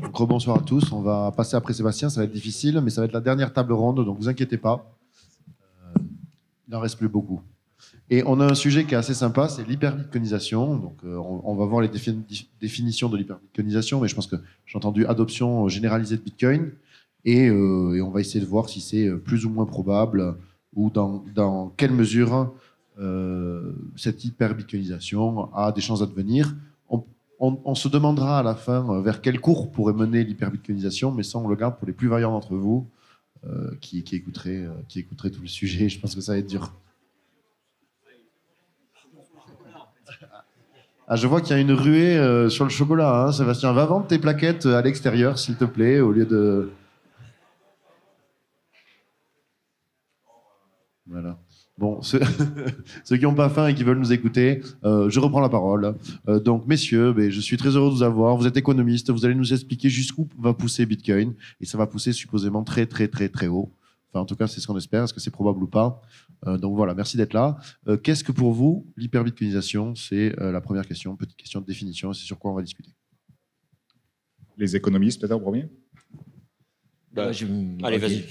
Donc, rebonsoir à tous. On va passer après Sébastien. Ça va être difficile, mais ça va être la dernière table ronde, donc vous inquiétez pas. Il n'en reste plus beaucoup. Et on a un sujet qui est assez sympa, c'est l'hyperbitcoinisation. Donc, on va voir les définitions de l'hyperbitcoinisation, mais je pense que j'ai entendu adoption généralisée de Bitcoin. Et on va essayer de voir si c'est plus ou moins probable ou dans quelle mesure cette hyperbitcoinisation a des chances d'advenir. On se demandera à la fin vers quel cours pourrait mener l'hyperbitcoinisation, mais ça, on le garde pour les plus vaillants d'entre vous qui écouteraient tout le sujet. Je pense que ça va être dur. Ah, je vois qu'il y a une ruée sur le chocolat, hein, Sébastien. Va vendre tes plaquettes à l'extérieur, s'il te plaît, au lieu de... Voilà. Bon, ceux qui n'ont pas faim et qui veulent nous écouter, je reprends la parole. Donc, messieurs, je suis très heureux de vous avoir. Vous êtes économistes, vous allez nous expliquer jusqu'où va pousser Bitcoin. Et ça va pousser supposément très, très, très, très haut. Enfin, en tout cas, c'est ce qu'on espère. Est-ce que c'est probable ou pas? Donc voilà, merci d'être là. Qu'est-ce que pour vous, l'hyperbitcoinisation? C'est la première question, petite question de définition, et c'est sur quoi on va discuter. Les économistes, peut-être, en premier. Allez, vas-y.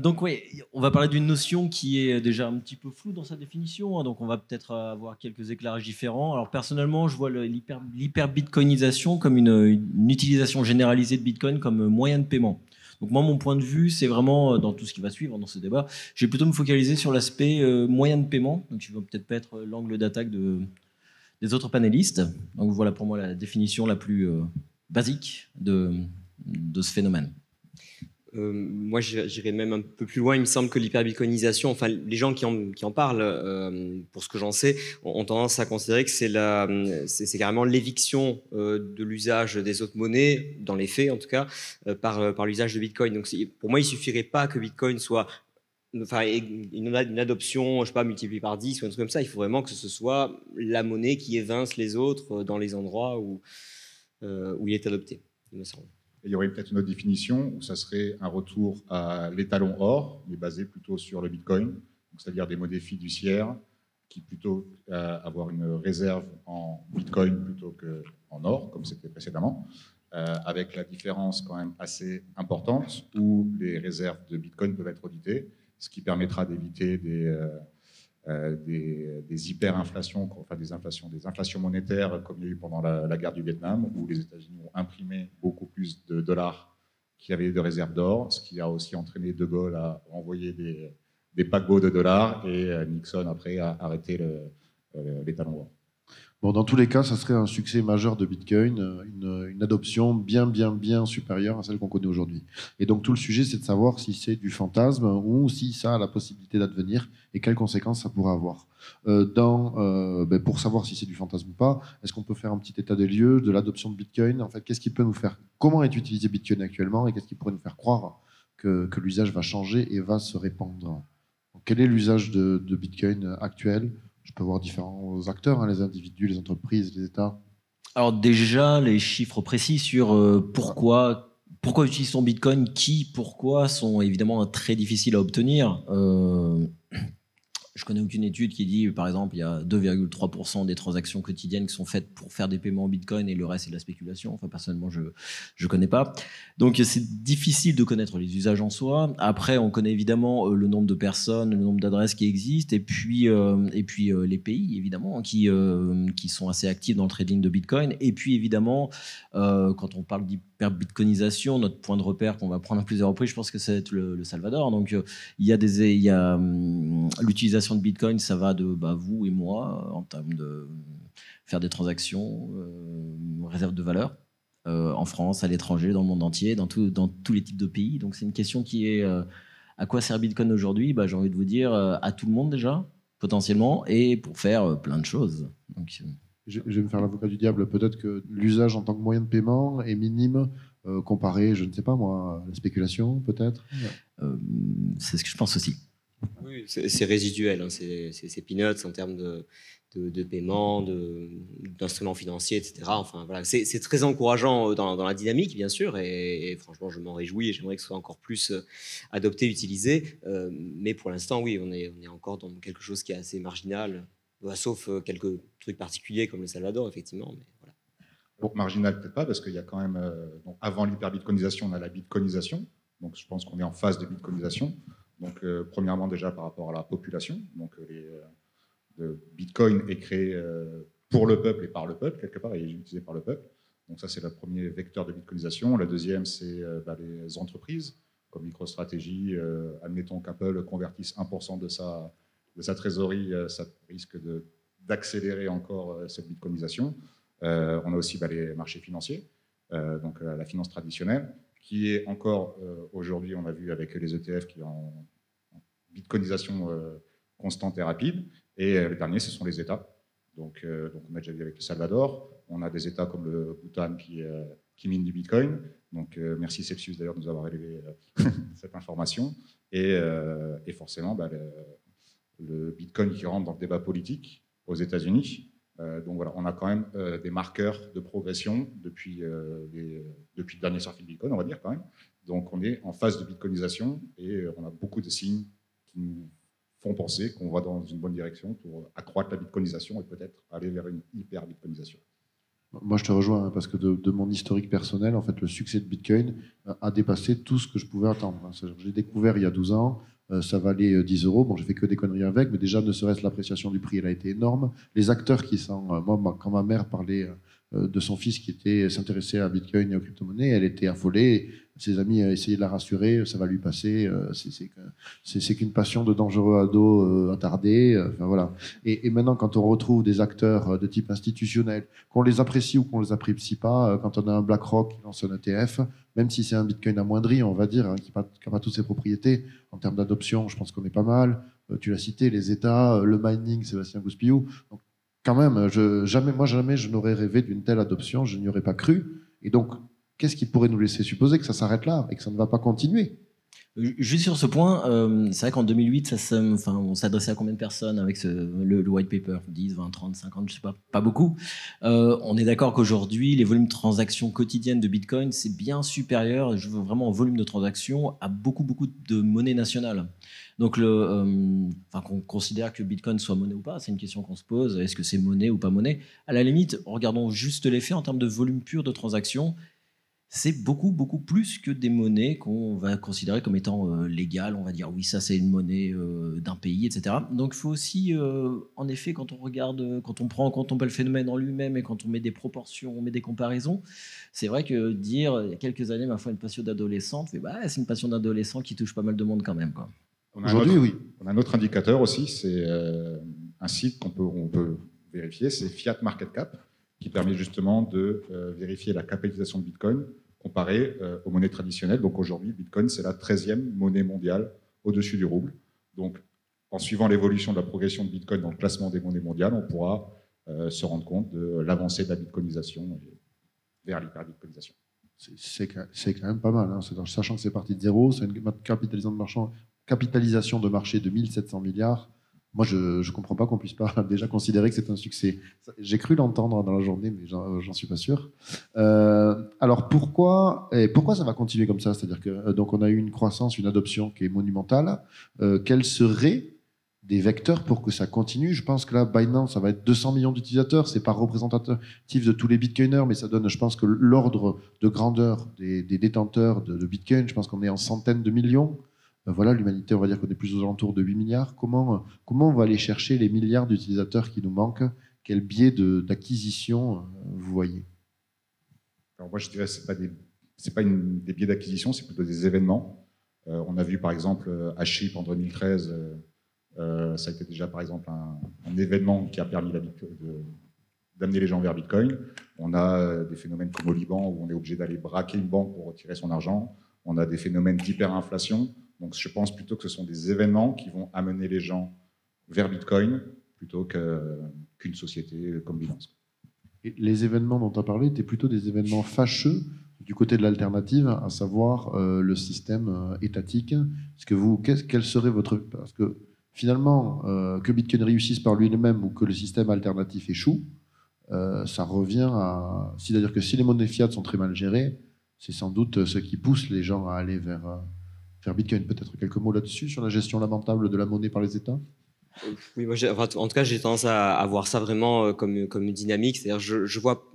Donc oui, on va parler d'une notion qui est déjà un petit peu floue dans sa définition, hein, donc on va peut-être avoir quelques éclairages différents. Alors personnellement, je vois l'hyperbitcoinisation comme une utilisation généralisée de Bitcoin comme moyen de paiement. Donc moi, mon point de vue, c'est vraiment, dans tout ce qui va suivre dans ce débat, je vais plutôt me focaliser sur l'aspect moyen de paiement, donc qui va peut-être pas être l'angle d'attaque des autres panélistes. Donc voilà pour moi la définition la plus basique de ce phénomène. Moi, j'irais même un peu plus loin. Il me semble que l'hyperbitcoinisation, enfin, les gens qui en parlent, pour ce que j'en sais, ont tendance à considérer que c'est carrément l'éviction de l'usage des autres monnaies, dans les faits en tout cas, par l'usage de Bitcoin. Donc, pour moi, il suffirait pas que Bitcoin soit, enfin, une adoption, je sais pas, multipliée par 10 ou un truc comme ça. Il faut vraiment que ce soit la monnaie qui évince les autres dans les endroits où il est adopté, il me semble. Il y aurait peut-être une autre définition où ça serait un retour à l'étalon or, mais basé plutôt sur le Bitcoin, c'est-à-dire des monnaies fiduciaires qui plutôt avoir une réserve en Bitcoin plutôt qu'en or, comme c'était précédemment, avec la différence quand même assez importante où les réserves de Bitcoin peuvent être auditées, ce qui permettra d'éviter des hyperinflations, enfin des inflations monétaires comme il y a eu pendant la guerre du Vietnam, où les États-Unis ont imprimé beaucoup plus de dollars qu'il y avait de réserves d'or, ce qui a aussi entraîné De Gaulle à envoyer des paquebots de dollars et Nixon après a arrêté l'étalon or. Bon, dans tous les cas, ça serait un succès majeur de Bitcoin, une adoption bien, bien, bien supérieure à celle qu'on connaît aujourd'hui. Et donc, tout le sujet, c'est de savoir si c'est du fantasme ou si ça a la possibilité d'advenir et quelles conséquences ça pourrait avoir. Pour savoir si c'est du fantasme ou pas, est-ce qu'on peut faire un petit état des lieux de l'adoption de Bitcoin? En fait, qu'est-ce qui peut nous faire... Comment est utilisé Bitcoin actuellement et qu'est-ce qui pourrait nous faire croire que l'usage va changer et va se répandre? Donc, quel est l'usage de Bitcoin actuel? Je peux voir différents acteurs, hein, les individus, les entreprises, les États. Alors déjà, les chiffres précis sur pourquoi utilise-t-on Bitcoin, pourquoi sont évidemment très difficiles à obtenir. Je connais aucune étude qui dit, par exemple, il y a 2,3% des transactions quotidiennes qui sont faites pour faire des paiements en Bitcoin et le reste, c'est de la spéculation. Enfin, personnellement, je connais pas. Donc, c'est difficile de connaître les usages en soi. Après, on connaît évidemment le nombre de personnes, le nombre d'adresses qui existent et puis les pays, évidemment, qui sont assez actifs dans le trading de Bitcoin. Et puis, évidemment, quand on parle d'hyperbitcoinisation, notre point de repère qu'on va prendre à plusieurs reprises, je pense que ça va être le Salvador. Donc, il y a l'utilisation de Bitcoin, ça va de vous et moi en termes de faire des transactions, réserve de valeur en France, à l'étranger, dans le monde entier, dans tous les types de pays. Donc c'est une question qui est à quoi sert Bitcoin aujourd'hui? J'ai envie de vous dire à tout le monde déjà, potentiellement, et pour faire plein de choses. Donc, je vais me faire l'avocat du diable. Peut-être que l'usage en tant que moyen de paiement est minime comparé, je ne sais pas moi, à la spéculation, peut-être. C'est ce que je pense aussi. Oui, c'est résiduel, hein, c'est peanuts en termes de paiement, d'instruments financiers, etc. Enfin, voilà, c'est très encourageant dans la dynamique, bien sûr, et franchement, je m'en réjouis et j'aimerais que ce soit encore plus adopté, utilisé. Mais pour l'instant, oui, on est encore dans quelque chose qui est assez marginal, sauf quelques trucs particuliers comme le Salvador, effectivement. Mais voilà. Bon, marginal, peut-être pas, parce qu'il y a quand même, donc avant l'hyperbitcoinisation, on a la bitcoinisation. Donc, je pense qu'on est en phase de bitcoinisation. Donc, premièrement, déjà par rapport à la population. Donc, le Bitcoin est créé pour le peuple et par le peuple, quelque part, et utilisé par le peuple. Donc, ça, c'est le premier vecteur de bitcoinisation. La deuxième, c'est les entreprises, comme MicroStrategy. Admettons qu'Apple convertisse 1% de sa trésorerie, ça risque d'accélérer encore cette bitcoinisation. On a aussi les marchés financiers, donc la finance traditionnelle, qui est encore aujourd'hui, on a vu avec les ETF, qui est en bitcoinisation constante et rapide. Et le dernier, ce sont les États. Donc on a déjà vu avec le Salvador. On a des États comme le Bhoutan qui minent du Bitcoin. Donc merci Celsius d'ailleurs de nous avoir élevé cette information. Et forcément, le Bitcoin qui rentre dans le débat politique aux États-Unis. Donc voilà, on a quand même des marqueurs de progression depuis le dernier surfing Bitcoin, on va dire quand même. Donc on est en phase de bitcoinisation et on a beaucoup de signes qui nous font penser qu'on va dans une bonne direction pour accroître la bitcoinisation et peut-être aller vers une hyper-bitcoinisation. Moi, je te rejoins, parce que de mon historique personnel, en fait, le succès de Bitcoin a dépassé tout ce que je pouvais attendre. J'ai découvert il y a 12 ans, ça valait 10 euros. Bon, j'ai fait que des conneries avec, mais déjà, ne serait-ce l'appréciation du prix, elle a été énorme. Les acteurs qui sont... moi, quand ma mère parlait de son fils qui s'intéressait à Bitcoin et aux crypto-monnaies, elle était affolée. Ses amis essayaient de la rassurer, ça va lui passer, c'est qu'une passion de dangereux ado attardé. Enfin, voilà. Et maintenant, quand on retrouve des acteurs de type institutionnel, qu'on les apprécie ou qu'on les apprécie pas, quand on a un BlackRock qui lance un ETF, même si c'est un Bitcoin amoindri, on va dire, qui n'a pas toutes ses propriétés, en termes d'adoption, je pense qu'on est pas mal. Tu l'as cité, les États, le mining, Sébastien Gouspillou. Donc, quand même, jamais je n'aurais rêvé d'une telle adoption, je n'y aurais pas cru. Et donc, qu'est-ce qui pourrait nous laisser supposer que ça s'arrête là et que ça ne va pas continuer? Juste sur ce point, c'est vrai qu'en 2008, on s'adressait à combien de personnes avec le white paper? 10, 20, 30, 50, je sais pas beaucoup. On est d'accord qu'aujourd'hui, les volumes de transactions quotidiennes de Bitcoin, c'est bien supérieur, je veux vraiment en volume de transactions, à beaucoup de monnaies nationales. Donc, qu'on considère que Bitcoin soit monnaie ou pas, c'est une question qu'on se pose. Est-ce que c'est monnaie ou pas monnaie? À la limite, regardons juste les faits en termes de volume pur de transactions. C'est beaucoup plus que des monnaies qu'on va considérer comme étant légales. On va dire oui, ça c'est une monnaie d'un pays, etc. Donc il faut aussi, en effet, quand on regarde, quand on prend en compte le phénomène en lui-même et quand on met des proportions, on met des comparaisons, c'est vrai que dire il y a quelques années, ma foi, une passion d'adolescente, c'est une passion d'adolescent qui touche pas mal de monde quand même, quoi. Aujourd'hui, oui. On a un autre indicateur aussi, c'est un site on peut vérifier, c'est Fiat Market Cap, qui permet justement de vérifier la capitalisation de Bitcoin comparée aux monnaies traditionnelles. Donc aujourd'hui, Bitcoin, c'est la 13e monnaie mondiale au-dessus du rouble. Donc en suivant l'évolution de la progression de Bitcoin dans le classement des monnaies mondiales, on pourra se rendre compte de l'avancée de la bitcoinisation vers l'hyper-bitcoinisation. C'est quand même pas mal, hein. Sachant que c'est parti de zéro, c'est une capitalisation de marché de 1700 milliards. Moi, je ne comprends pas qu'on puisse pas déjà considérer que c'est un succès. J'ai cru l'entendre dans la journée, mais j'en suis pas sûr. Alors pourquoi ça va continuer comme ça? C'est-à-dire que donc on a eu une croissance, une adoption qui est monumentale. Quels seraient des vecteurs pour que ça continue? Je pense que là, Binance, ça va être 200 millions d'utilisateurs. C'est pas représentatif de tous les bitcoiners, mais ça donne, je pense que l'ordre de grandeur des détenteurs de Bitcoin, je pense qu'on est en centaines de millions. Voilà, l'humanité, on va dire qu'on est plus aux alentours de 8 milliards. Comment on va aller chercher les milliards d'utilisateurs qui nous manquent? Quel biais d'acquisition vous voyez? Alors moi, je dirais que ce n'est pas des biais d'acquisition, c'est plutôt des événements. On a vu, par exemple, à Chypre en 2013, ça a été déjà, par exemple, un événement qui a permis d'amener les gens vers Bitcoin. On a des phénomènes comme au Liban, où on est obligé d'aller braquer une banque pour retirer son argent. On a des phénomènes d'hyperinflation. Donc je pense plutôt que ce sont des événements qui vont amener les gens vers Bitcoin plutôt qu'une société comme Binance. Et les événements dont tu as parlé étaient plutôt des événements fâcheux du côté de l'alternative, à savoir le système étatique. Quel serait votre... Parce que finalement, que Bitcoin réussisse par lui-même ou que le système alternatif échoue, ça revient à... C'est-à-dire que si les monnaies fiat sont très mal gérées, c'est sans doute ce qui pousse les gens à aller vers Bitcoin. Peut-être quelques mots là-dessus, sur la gestion lamentable de la monnaie par les États? Oui, moi, enfin, en tout cas, j'ai tendance à voir ça vraiment comme une dynamique. C'est-à-dire, je vois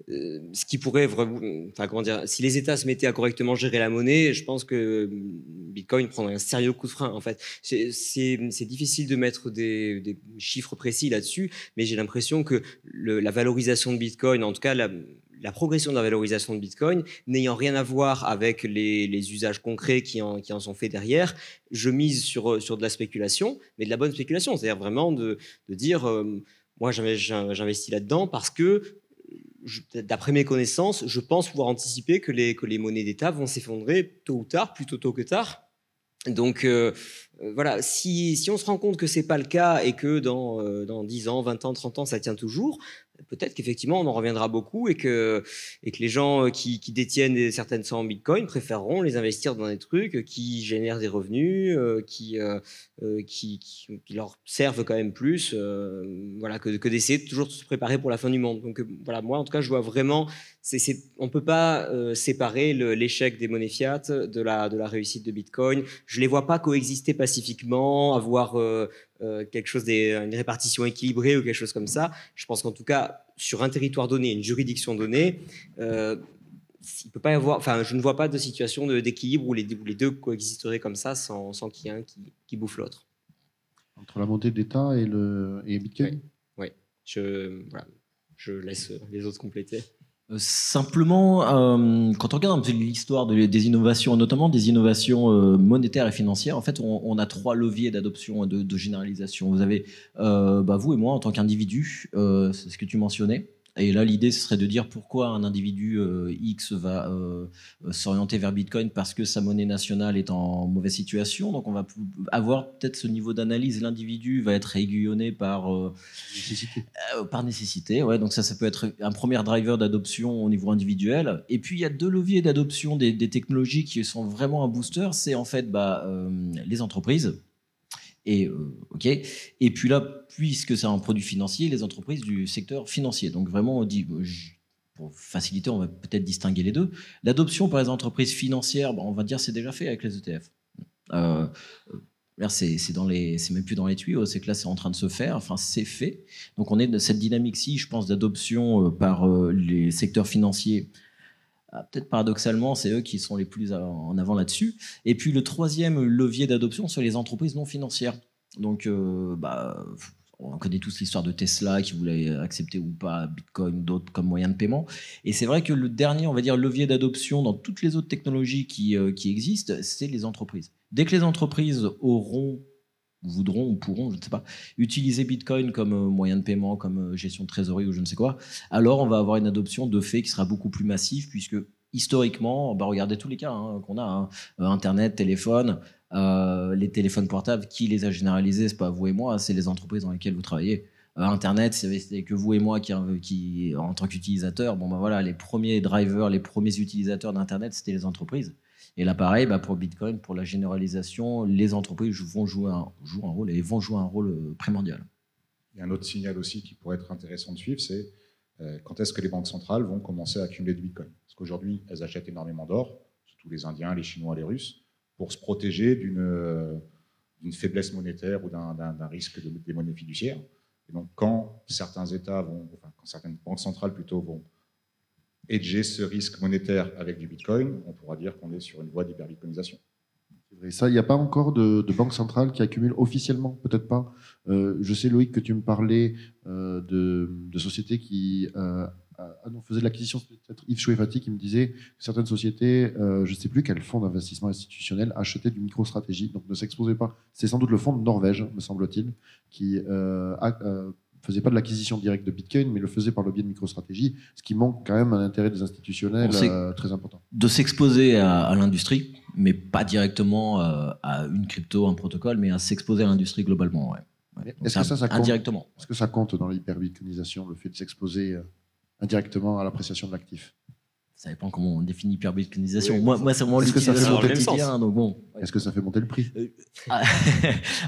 ce qui pourrait vraiment, enfin, comment dire, si les États se mettaient à correctement gérer la monnaie, je pense que Bitcoin prendrait un sérieux coup de frein. En fait, c'est difficile de mettre des chiffres précis là-dessus, mais j'ai l'impression que la valorisation de Bitcoin, en tout cas la progression de la valorisation de Bitcoin, n'ayant rien à voir avec les usages concrets qui en sont faits derrière, je mise sur de la spéculation, mais de la bonne spéculation, c'est-à-dire vraiment de dire, moi j'investis là-dedans parce que d'après mes connaissances, je pense pouvoir anticiper que les monnaies d'État vont s'effondrer tôt ou tard, plutôt tôt que tard. Donc voilà, si on se rend compte que ce n'est pas le cas et que dans 10 ans, 20 ans, 30 ans, ça tient toujours, peut-être qu'effectivement, on en reviendra beaucoup et que les gens qui détiennent certaines sommes en Bitcoin préféreront les investir dans des trucs qui génèrent des revenus, qui leur servent quand même plus, voilà, que d'essayer de toujours se préparer pour la fin du monde. Donc voilà, moi en tout cas, je vois vraiment, on ne peut pas séparer l'échec des monnaies fiat de la réussite de Bitcoin. Je ne les vois pas coexister pacifiquement, avoir quelque chose, une répartition équilibrée ou quelque chose comme ça. Je pense qu'en tout cas, sur un territoire donné, une juridiction donnée, il peut pas y avoir, enfin, je ne vois pas de situation d'équilibre où les deux coexisteraient comme ça sans qu'il y ait un qui bouffe l'autre. Entre la montée d'État et Bitcoin. Oui. Voilà, je laisse les autres compléter. Simplement, quand on regarde un peu l'histoire des innovations, notamment des innovations monétaires et financières, en fait, on a 3 leviers d'adoption, de généralisation. Vous avez vous et moi en tant qu'individu, c'est ce que tu mentionnais. Et là, l'idée, ce serait de dire pourquoi un individu X va s'orienter vers Bitcoin parce que sa monnaie nationale est en mauvaise situation. Donc, on va avoir peut-être ce niveau d'analyse. L'individu va être aiguillonné par nécessité. Par nécessité, ouais. Donc ça peut être un premier driver d'adoption au niveau individuel. Et puis, il y a 2 leviers d'adoption des technologies qui sont vraiment un booster. C'est en fait les entreprises. Et puis là, puisque c'est un produit financier, les entreprises du secteur financier. Donc vraiment, pour faciliter, on va peut-être distinguer les deux. L'adoption par les entreprises financières, on va dire c'est déjà fait avec les ETF. C'est même plus dans les tuyaux, c'est que là c'est en train de se faire, enfin c'est fait. Donc on est de cette dynamique-ci, je pense, d'adoption par les secteurs financiers. Peut-être paradoxalement, c'est eux qui sont les plus en avant là-dessus. Et puis le troisième levier d'adoption, c'est les entreprises non financières. Donc, on connaît tous l'histoire de Tesla qui voulait accepter ou pas Bitcoin, d'autres comme moyen de paiement. Et c'est vrai que le dernier, on va dire, levier d'adoption dans toutes les autres technologies qui existent, c'est les entreprises. Dès que les entreprises voudront ou pourront, je ne sais pas, utiliser Bitcoin comme moyen de paiement, comme gestion de trésorerie ou je ne sais quoi, alors on va avoir une adoption de fait qui sera beaucoup plus massive puisque historiquement, regardez tous les cas qu'on a, Internet, téléphone, les téléphones portables, qui les a généralisés? C'est pas vous et moi, c'est les entreprises dans lesquelles vous travaillez. Internet, c'est que vous et moi qui en tant qu'utilisateurs, voilà, les premiers drivers, les premiers utilisateurs d'Internet, c'était les entreprises. Et là, pareil, pour Bitcoin, pour la généralisation, les entreprises vont jouer un rôle et vont jouer un rôle primordial. Il y a un autre signal aussi qui pourrait être intéressant de suivre, c'est quand est-ce que les banques centrales vont commencer à accumuler du Bitcoin? Parce qu'aujourd'hui, elles achètent énormément d'or, surtout les Indiens, les Chinois, les Russes, pour se protéger d'une faiblesse monétaire ou d'un risque des monnaies fiduciaires. Et donc, quand certains États quand certaines banques centrales plutôt vont hedger ce risque monétaire avec du Bitcoin, on pourra dire qu'on est sur une voie d'hyperbitcoinisation. Ça, il n'y a pas encore de banque centrale qui accumule officiellement, peut-être pas. Je sais, Loïc, que tu me parlais de sociétés qui faisaient de l'acquisition, peut-être Yves Chouefati qui me disait que certaines sociétés, je ne sais plus quel fonds d'investissement institutionnel, achetaient du micro-stratégie, donc ne s'exposaient pas. C'est sans doute le fonds de Norvège, me semble-t-il, qui faisait pas de l'acquisition directe de Bitcoin, mais le faisait par le biais de MicroStrategy, ce qui manque quand même à l'intérêt des institutionnels très important. De s'exposer à l'industrie, mais pas directement à une crypto, un protocole, mais à s'exposer à l'industrie globalement. Ouais. Est-ce que ça compte indirectement? Est-ce que ça compte dans l'hyperbitcoinisation, le fait de s'exposer indirectement à l'appréciation de l'actif? Ça dépend comment on définit l'hyperbitcoinisation. Oui, moi, c'est vraiment l'utilisation au quotidien. Donc bon. Est-ce que ça fait monter le prix?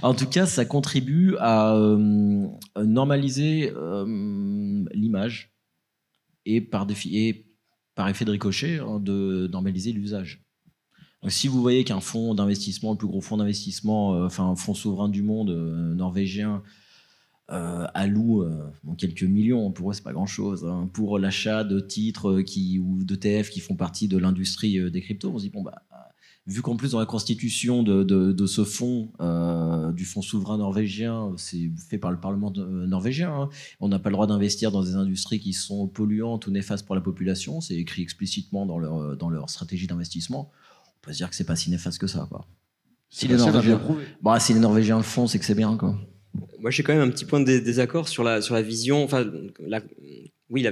En tout cas, ça contribue à normaliser l'image et par effet de ricochet, de normaliser l'usage. Donc, si vous voyez qu'un fonds d'investissement, le plus gros fonds d'investissement, enfin un fonds souverain du monde norvégien, alloue quelques millions, pour eux c'est pas grand-chose, hein, pour l'achat de titres ou d'ETF qui font partie de l'industrie des cryptos, on se dit bon bah vu qu'en plus dans la constitution de ce fonds, du fonds souverain norvégien, c'est fait par le Parlement norvégien, hein, on n'a pas le droit d'investir dans des industries qui sont polluantes ou néfastes pour la population, c'est écrit explicitement dans leur stratégie d'investissement. On peut se dire que c'est pas si néfaste que ça, quoi. Si les Norvégiens le font, c'est que c'est bien, quoi. Moi, j'ai quand même un petit point de désaccord sur la vision, enfin, la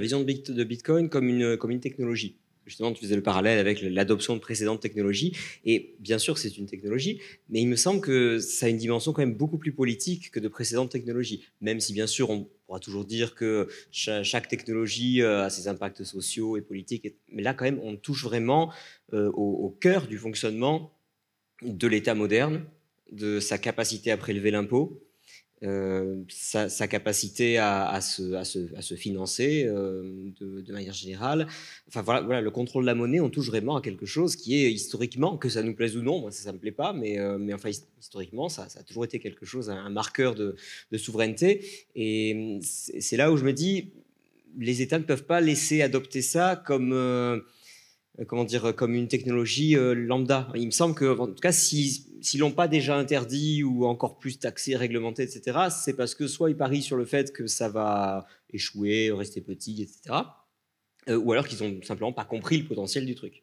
vision de Bitcoin comme une technologie. Justement, tu faisais le parallèle avec l'adoption de précédentes technologies. Et bien sûr, c'est une technologie, mais il me semble que ça a une dimension quand même beaucoup plus politique que de précédentes technologies. Même si, bien sûr, on pourra toujours dire que chaque technologie a ses impacts sociaux et politiques. Mais là, quand même, on touche vraiment au cœur du fonctionnement de l'État moderne, de sa capacité à prélever l'impôt, sa capacité à se financer de manière générale. Enfin voilà, le contrôle de la monnaie, on touche vraiment à quelque chose qui est historiquement, que ça nous plaise ou non, moi ça me plaît pas, mais enfin historiquement ça a toujours été quelque chose, un marqueur de souveraineté. Et c'est là où je me dis, les États ne peuvent pas laisser adopter ça comme comme une technologie lambda. Il me semble que, en tout cas, s'ils l'ont pas déjà interdit ou encore plus taxé, réglementé, etc., c'est parce que soit ils parient sur le fait que ça va échouer, rester petit, etc., ou alors qu'ils ont simplement pas compris le potentiel du truc.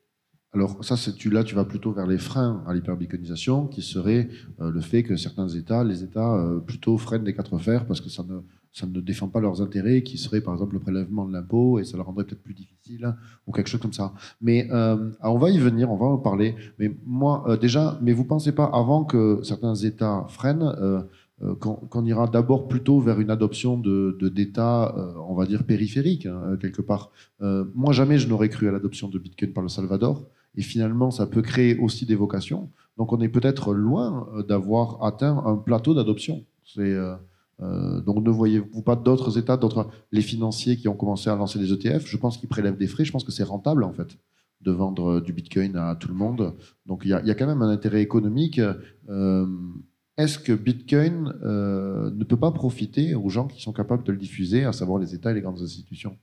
Alors ça, là, tu vas plutôt vers les freins à l'hyperbitcoinisation, qui serait le fait que certains États, les États plutôt freinent des quatre fers parce que ça ne défend pas leurs intérêts, qui serait par exemple le prélèvement de l'impôt, et ça leur rendrait peut-être plus difficile, ou quelque chose comme ça. Mais on va y venir, on va en parler. Mais moi, mais vous pensez pas, avant que certains États freinent, qu'on ira d'abord plutôt vers une adoption d'États, on va dire, périphériques, hein, quelque part. Moi, jamais je n'aurais cru à l'adoption de Bitcoin par le Salvador. Et finalement, ça peut créer aussi des vocations. Donc, on est peut-être loin d'avoir atteint un plateau d'adoption. Donc, ne voyez-vous pas d'autres États, les financiers qui ont commencé à lancer des ETF? Je pense qu'ils prélèvent des frais. Je pense que c'est rentable, en fait, de vendre du Bitcoin à tout le monde. Donc, il y a quand même un intérêt économique. Est-ce que Bitcoin ne peut pas profiter aux gens qui sont capables de le diffuser, à savoir les États et les grandes institutions?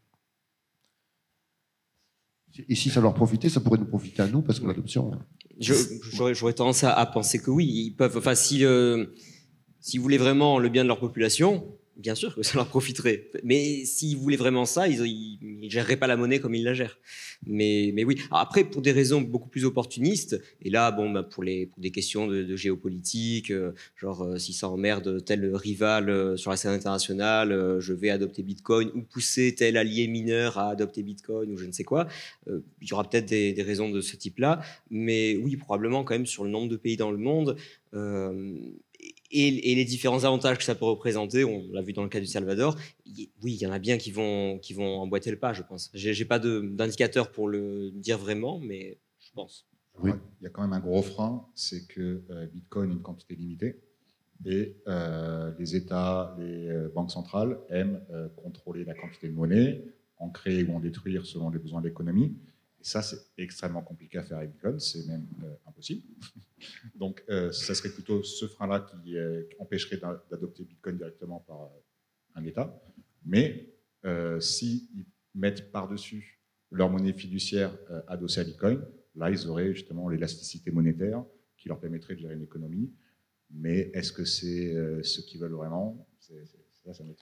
Et si ça leur profitait, ça pourrait nous profiter à nous, parce que l'adoption... J'aurais tendance à penser que oui, ils peuvent. Enfin, s'ils voulaient vraiment le bien de leur population, bien sûr que ça leur profiterait. Mais s'ils voulaient vraiment ça, ils ne géreraient pas la monnaie comme ils la gèrent. Mais oui. Alors après, pour des raisons beaucoup plus opportunistes, et là, pour des questions de géopolitique, si ça emmerde tel rival sur la scène internationale, je vais adopter Bitcoin, ou pousser tel allié mineur à adopter Bitcoin, ou je ne sais quoi. Il y aura peut-être des raisons de ce type-là. Mais oui, probablement quand même sur le nombre de pays dans le monde. Et les différents avantages que ça peut représenter, on l'a vu dans le cas du Salvador, oui, il y en a bien qui vont emboîter le pas, je pense. J'ai pas d'indicateur pour le dire vraiment, mais je pense. Oui. Il y a quand même un gros frein, c'est que Bitcoin est une quantité limitée et les États, les banques centrales aiment contrôler la quantité de monnaie, en créer ou en détruire selon les besoins de l'économie. Et ça, c'est extrêmement compliqué à faire avec Bitcoin, c'est même impossible. Donc, ça serait plutôt ce frein-là qui empêcherait d'adopter Bitcoin directement par un État. Mais s'ils mettent par-dessus leur monnaie fiduciaire adossée à Bitcoin, là, ils auraient justement l'élasticité monétaire qui leur permettrait de gérer une économie. Mais est-ce que c'est ce qu'ils veulent vraiment? Ça m'étonne.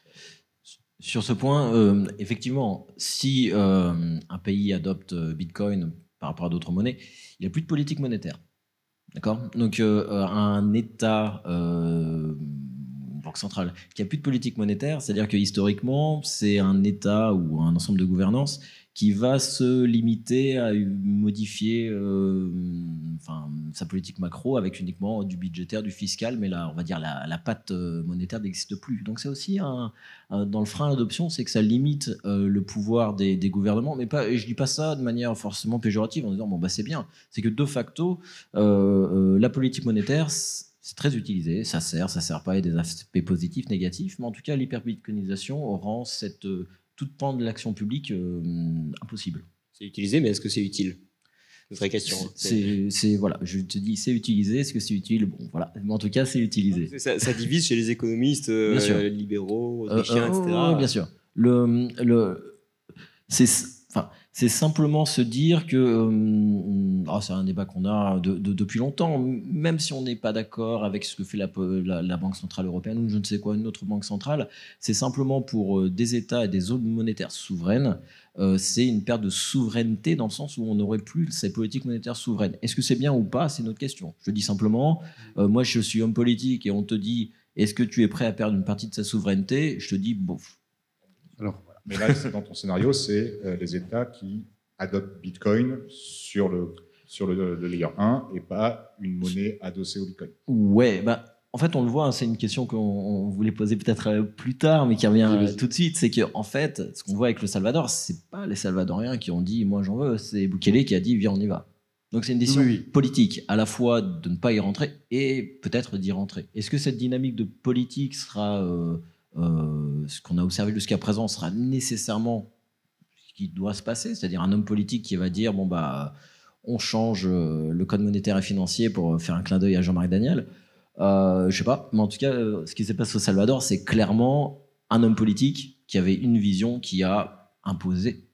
Sur ce point, effectivement, si un pays adopte Bitcoin par rapport à d'autres monnaies, il n'y a plus de politique monétaire. D'accord? Donc, un État, banque centrale, qui n'a plus de politique monétaire, c'est-à-dire que historiquement, c'est un État ou un ensemble de gouvernance qui va se limiter à modifier sa politique macro avec uniquement du budgétaire, du fiscal, mais là, on va dire la patte monétaire n'existe plus. Donc c'est aussi dans le frein à l'adoption, c'est que ça limite le pouvoir des gouvernements, mais pas, et je dis pas ça de manière forcément péjorative en disant bon bah c'est bien, c'est que de facto la politique monétaire c'est très utilisé, ça sert pas, il y a des aspects positifs, négatifs, mais en tout cas l'hyperbitcoinisation rend cette toute pan de l'action publique impossible. C'est utilisé, mais est-ce que c'est utile? une vraie question. Voilà, je te dis, c'est utilisé. Est-ce que c'est utile? Bon, voilà. Mais en tout cas, c'est utilisé. Ça divise chez les économistes libéraux, autrichiens, etc. Oui, bien sûr. C'est simplement se dire que c'est un débat qu'on a depuis longtemps, même si on n'est pas d'accord avec ce que fait la Banque Centrale Européenne ou je ne sais quoi, une autre banque centrale, c'est simplement pour des États et des zones monétaires souveraines, c'est une perte de souveraineté dans le sens où on n'aurait plus ces politiques monétaires souveraines. Est-ce que c'est bien ou pas? C'est notre question. Je dis simplement, moi je suis homme politique et on te dit, est-ce que tu es prêt à perdre une partie de sa souveraineté? Je te dis, bof. Alors, mais là, dans ton scénario, c'est les États qui adoptent Bitcoin sur le layer 1 et pas une monnaie adossée au Bitcoin. Ouais, en fait, on le voit, c'est une question qu'on voulait poser peut-être plus tard, mais qui revient tout de suite. C'est qu'en fait, ce qu'on voit avec le Salvador, c'est pas les Salvadoriens qui ont dit « moi j'en veux », c'est Bukele qui a dit « viens, on y va ». Donc c'est une décision politique, à la fois de ne pas y rentrer et peut-être d'y rentrer. Est-ce que cette dynamique de politique sera... ce qu'on a observé jusqu'à présent sera nécessairement ce qui doit se passer, c'est-à-dire un homme politique qui va dire bon on change le code monétaire et financier pour faire un clin d'œil à Jean-Marie Daniel. Je sais pas, mais en tout cas, ce qui s'est passé au Salvador, c'est clairement un homme politique qui avait une vision qui a imposé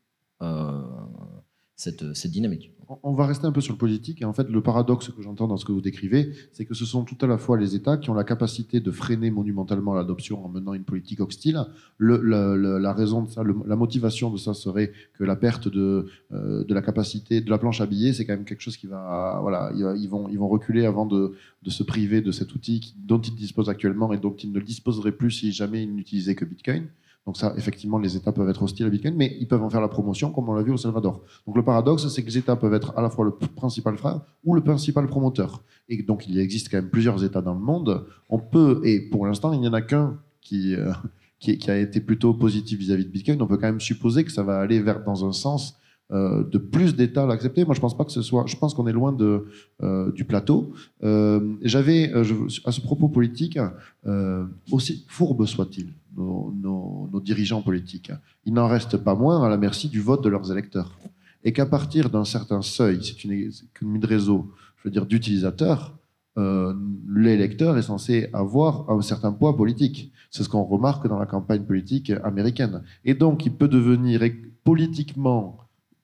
cette dynamique. On va rester un peu sur le politique. Et en fait, le paradoxe que j'entends dans ce que vous décrivez, c'est que ce sont tout à la fois les États qui ont la capacité de freiner monumentalement l'adoption en menant une politique hostile. La raison de ça, la motivation de ça serait que la perte de la capacité de la planche à billets, c'est quand même quelque chose qui va, voilà, ils vont reculer avant de se priver de cet outil dont ils disposent actuellement et dont ils ne le disposeraient plus si jamais ils n'utilisaient que Bitcoin. Donc ça, effectivement, les États peuvent être hostiles à Bitcoin, mais ils peuvent en faire la promotion, comme on l'a vu au Salvador. Donc le paradoxe, c'est que les États peuvent être à la fois le principal frein ou le principal promoteur. Et donc il existe quand même plusieurs États dans le monde. On peut, et pour l'instant, il n'y en a qu'un qui a été plutôt positif vis-à-vis de Bitcoin. On peut quand même supposer que ça va aller dans un sens de plus d'États l'accepter. Moi, je pense pas que ce soit. Je pense qu'on est loin du plateau. J'avais, à ce propos politique, aussi fourbe soit-il, nos dirigeants politiques, ils n'en restent pas moins à la merci du vote de leurs électeurs. Et qu'à partir d'un certain seuil, c'est une économie de réseau, je veux dire d'utilisateurs, l'électeur est censé avoir un certain poids politique. C'est ce qu'on remarque dans la campagne politique américaine. Et donc, il peut devenir politiquement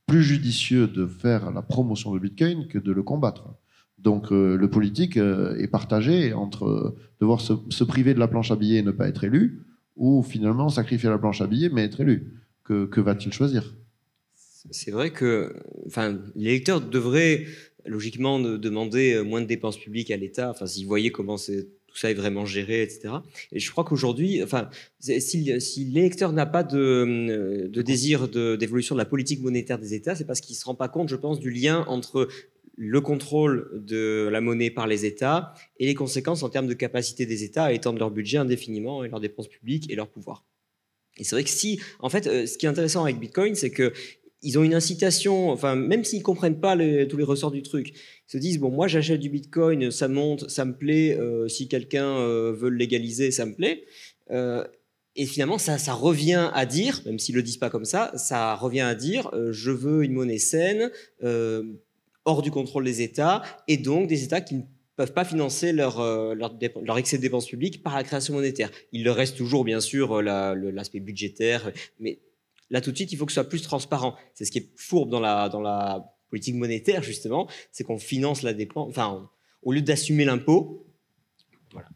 plus judicieux de faire la promotion de Bitcoin que de le combattre. Donc le politique est partagé entre devoir se priver de la planche à billets et ne pas être élu, ou finalement sacrifier la planche à billets mais être élu. Que va-t-il choisir? C'est vrai que l'électeur devrait logiquement demander moins de dépenses publiques à l'État, s'il voyait comment tout ça est vraiment géré, etc. Et je crois qu'aujourd'hui, si l'électeur n'a pas de désir d'évolution de la politique monétaire des États, c'est parce qu'il ne se rend pas compte, je pense, du lien entre le contrôle de la monnaie par les États et les conséquences en termes de capacité des États à étendre leur budget indéfiniment et leurs dépenses publiques et leur pouvoir. Et c'est vrai que ce qui est intéressant avec Bitcoin, c'est que ils ont une incitation, même s'ils ne comprennent pas tous les ressorts du truc, ils se disent, bon, moi j'achète du Bitcoin, ça monte, ça me plaît, si quelqu'un veut le légaliser, ça me plaît. Et finalement, ça revient à dire, même s'ils ne le disent pas comme ça revient à dire, je veux une monnaie saine, hors du contrôle des États, et donc des États qui ne peuvent pas financer leur excès de dépenses publiques par la création monétaire. Il leur reste toujours, bien sûr, l'aspect budgétaire, mais là, tout de suite, il faut que ce soit plus transparent. C'est ce qui est fourbe dans la politique monétaire, justement, c'est qu'on finance la dépense. Au lieu d'assumer l'impôt, voilà.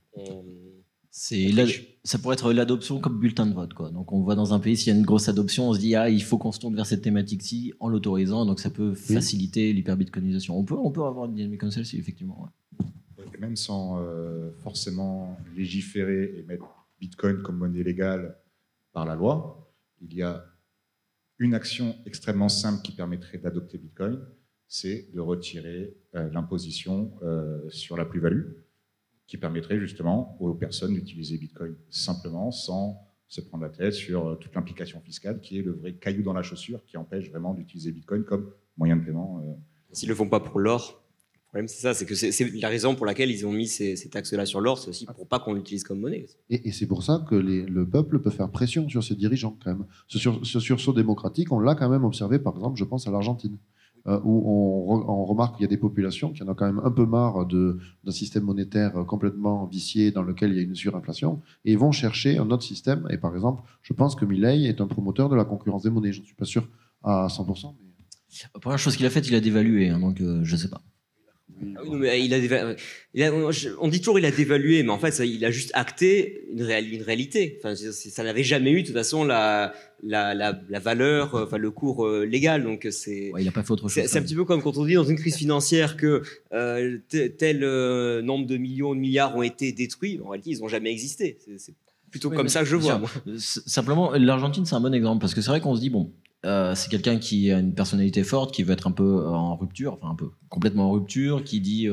Ça pourrait être l'adoption comme bulletin de vote, quoi. Donc, on voit dans un pays, s'il y a une grosse adoption, on se dit, il faut qu'on se tourne vers cette thématique-ci en l'autorisant. Donc, ça peut faciliter l'hyperbitcoinisation. On peut avoir une dynamique comme celle-ci, effectivement. Ouais. Et même sans forcément légiférer et mettre Bitcoin comme monnaie légale par la loi, il y a une action extrêmement simple qui permettrait d'adopter Bitcoin, c'est de retirer l'imposition sur la plus-value, qui permettrait justement aux personnes d'utiliser Bitcoin simplement, sans se prendre la tête sur toute l'implication fiscale, qui est le vrai caillou dans la chaussure, qui empêche vraiment d'utiliser Bitcoin comme moyen de paiement. S'ils ne le font pas pour l'or, le problème c'est ça, c'est que c'est la raison pour laquelle ils ont mis ces taxes-là sur l'or, c'est aussi pour pas qu'on l'utilise comme monnaie. Et c'est pour ça que le peuple peut faire pression sur ses dirigeants quand même. Ce sursaut démocratique, on l'a quand même observé, par exemple, je pense à l'Argentine. où on remarque qu'il y a des populations qui en ont quand même un peu marre d'un système monétaire complètement vicié dans lequel il y a une surinflation, et ils vont chercher un autre système. Et par exemple, je pense que Milei est un promoteur de la concurrence des monnaies. Je ne suis pas sûr à 100%. Mais... La première chose qu'il a faite, il a dévalué, hein, donc je ne sais pas. Ah oui, non, mais on dit toujours il a dévalué, mais en fait, il a juste acté une réalité. Enfin, ça n'avait jamais eu de toute façon la valeur, enfin le cours légal. Donc c'est. Ouais, il n'a pas fait autre chose. C'est un petit peu comme quand on dit dans une crise financière que tel nombre de millions, de milliards ont été détruits. En réalité, ils n'ont jamais existé. C'est plutôt comme ça que je vois. Simplement, l'Argentine, c'est un bon exemple parce que c'est vrai qu'on se dit bon. C'est quelqu'un qui a une personnalité forte, qui veut être un peu en rupture, enfin un peu complètement en rupture, qui dit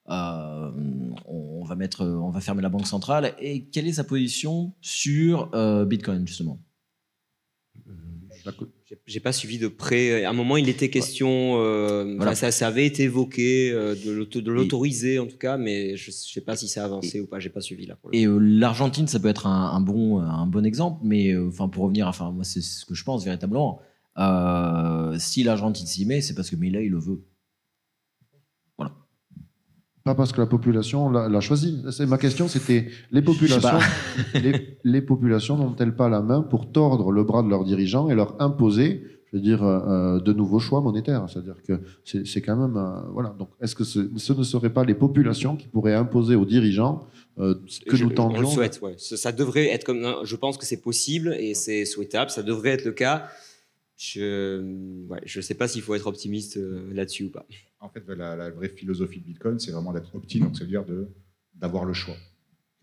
on va fermer la banque centrale. Et quelle est sa position sur Bitcoin justement? J'ai pas suivi de près. À un moment, il était question, voilà. ça avait été évoqué de l'autoriser en tout cas, mais je sais pas si ça a avancé ou pas. J'ai pas suivi là. Et l'Argentine, ça peut être un bon exemple, mais pour revenir, moi c'est ce que je pense véritablement. Si l'Argentine s'y met, c'est parce que Milei le veut. Voilà. Pas parce que la population l'a choisi. Ma question, c'était les populations, les populations n'ont-elles pas la main pour tordre le bras de leurs dirigeants et leur imposer, je veux dire, de nouveaux choix monétaires? C'est-à-dire que c'est quand même, voilà. Donc, est-ce que ce ne seraient pas les populations qui pourraient imposer aux dirigeants que nous tendions? On le souhaite, ouais. Ça devrait être comme. Je pense que c'est possible et c'est souhaitable. Ça devrait être le cas. Je ne sais pas s'il faut être optimiste là-dessus ou pas. En fait, la vraie philosophie de Bitcoin, c'est vraiment d'être opti, donc c'est-à-dire d'avoir le choix,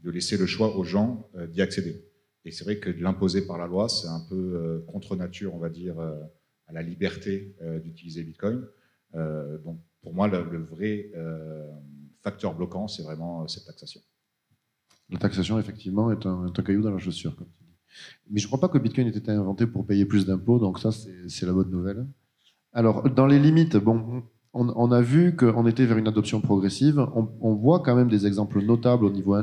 de laisser le choix aux gens d'y accéder. Et c'est vrai que de l'imposer par la loi, c'est un peu contre nature, on va dire, à la liberté d'utiliser Bitcoin. Donc, pour moi, le vrai facteur bloquant, c'est vraiment cette taxation. La taxation, effectivement, est un caillou dans la chaussure, comme tu dis. Mais je ne crois pas que Bitcoin ait été inventé pour payer plus d'impôts, donc ça, c'est la bonne nouvelle. Alors, dans les limites, bon, on a vu qu'on était vers une adoption progressive. On voit quand même des exemples notables au niveau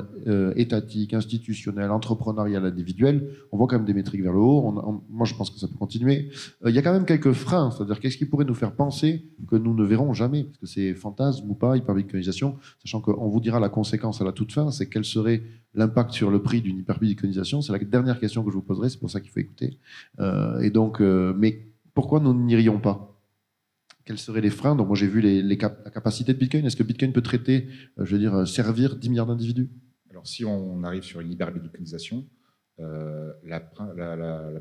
étatique, institutionnel, entrepreneurial, individuel. On voit quand même des métriques vers le haut. Moi, je pense que ça peut continuer. Il y a quand même quelques freins, c'est-à-dire qu'est-ce qui pourrait nous faire penser que nous ne verrons jamais, parce que c'est fantasme ou pas, hyperbitcoinisation, sachant qu'on vous dira la conséquence à la toute fin, c'est quel serait l'impact sur le prix d'une hyperbitcoinisation. C'est la dernière question que je vous poserai, c'est pour ça qu'il faut écouter. Et donc, mais pourquoi nous n'irions pas? Quels seraient les freins? Donc moi j'ai vu la capacité de Bitcoin. Est-ce que Bitcoin peut traiter, je veux dire, servir 10 milliards d'individus? Alors si on arrive sur une hyperbitcoinisation, la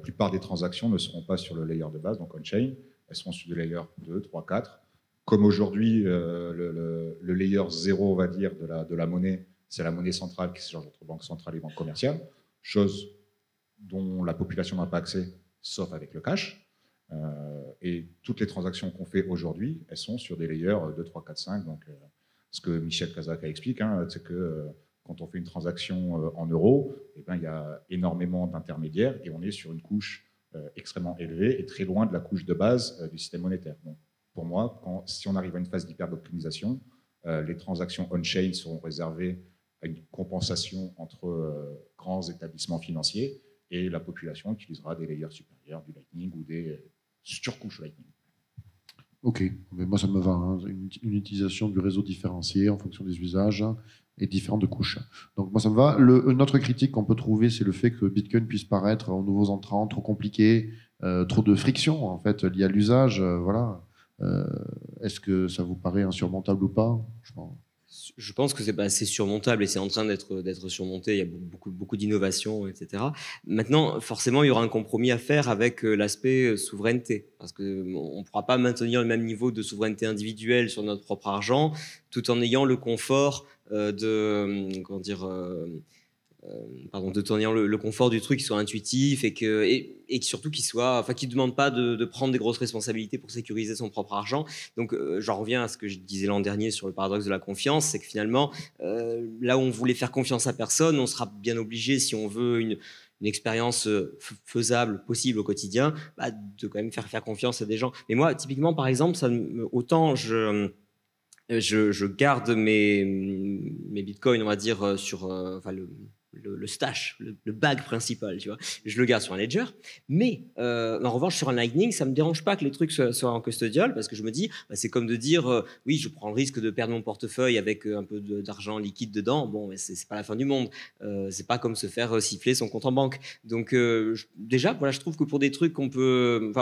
plupart des transactions ne seront pas sur le layer de base, donc on-chain. Elles seront sur le layer 2, 3, 4. Comme aujourd'hui, le layer 0, on va dire, de la monnaie, c'est la monnaie centrale qui s'échange entre banque centrale et banque commerciale, chose dont la population n'a pas accès, sauf avec le cash. Et toutes les transactions qu'on fait aujourd'hui, elles sont sur des layers 2, 3, 4, 5. Donc, ce que Michel Kazaka explique, c'est que quand on fait une transaction en euros, eh ben, il y a énormément d'intermédiaires et on est sur une couche extrêmement élevée et très loin de la couche de base du système monétaire. Donc, pour moi, si on arrive à une phase d'hyperbitcoinisation, les transactions on-chain seront réservées à une compensation entre grands établissements financiers et la population utilisera des layers supérieurs, du Lightning ou des surcouches Lightning. Ok, mais moi ça me va. Hein. Une utilisation du réseau différencié en fonction des usages et différentes couches. Donc moi ça me va. Une autre critique qu'on peut trouver, c'est le fait que Bitcoin puisse paraître aux nouveaux entrants trop compliqué, trop de friction en fait liée à l'usage. Voilà. Est-ce que ça vous paraît insurmontable ou pas? Je pense que c'est surmontable et c'est en train d'être surmonté. Il y a beaucoup d'innovations, etc. Maintenant, forcément, il y aura un compromis à faire avec l'aspect souveraineté, parce qu'on ne pourra pas maintenir le même niveau de souveraineté individuelle sur notre propre argent, tout en ayant le confort de tenir le confort du truc qui soit intuitif et surtout qui ne demande pas de prendre des grosses responsabilités pour sécuriser son propre argent. Donc j'en reviens à ce que je disais l'an dernier sur le paradoxe de la confiance, c'est que finalement là où on voulait faire confiance à personne, on sera bien obligé, si on veut une expérience faisable, possible au quotidien, de quand même faire confiance à des gens. Mais moi, typiquement, par exemple, autant je garde mes bitcoins, on va dire, sur le stash, le bag principal, tu vois. Je le garde sur un ledger. Mais en revanche, sur un Lightning, ça me dérange pas que les trucs soient en custodial, parce que je me dis, c'est comme de dire, oui, je prends le risque de perdre mon portefeuille avec un peu d'argent liquide dedans. Bon, mais c'est pas la fin du monde. C'est pas comme se faire siffler son compte en banque. Donc déjà, voilà, je trouve que pour des trucs on peut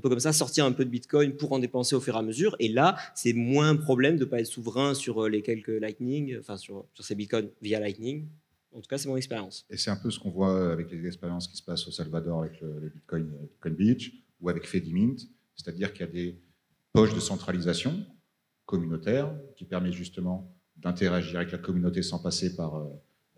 comme ça sortir un peu de Bitcoin pour en dépenser au fur et à mesure. Et là, c'est moins un problème de pas être souverain sur les quelques Lightning, enfin sur ces Bitcoins via Lightning. En tout cas, c'est mon expérience. Et c'est un peu ce qu'on voit avec les expériences qui se passent au Salvador avec le Bitcoin Beach ou avec Fedimint, c'est-à-dire qu'il y a des poches de centralisation communautaire qui permet justement d'interagir avec la communauté sans passer par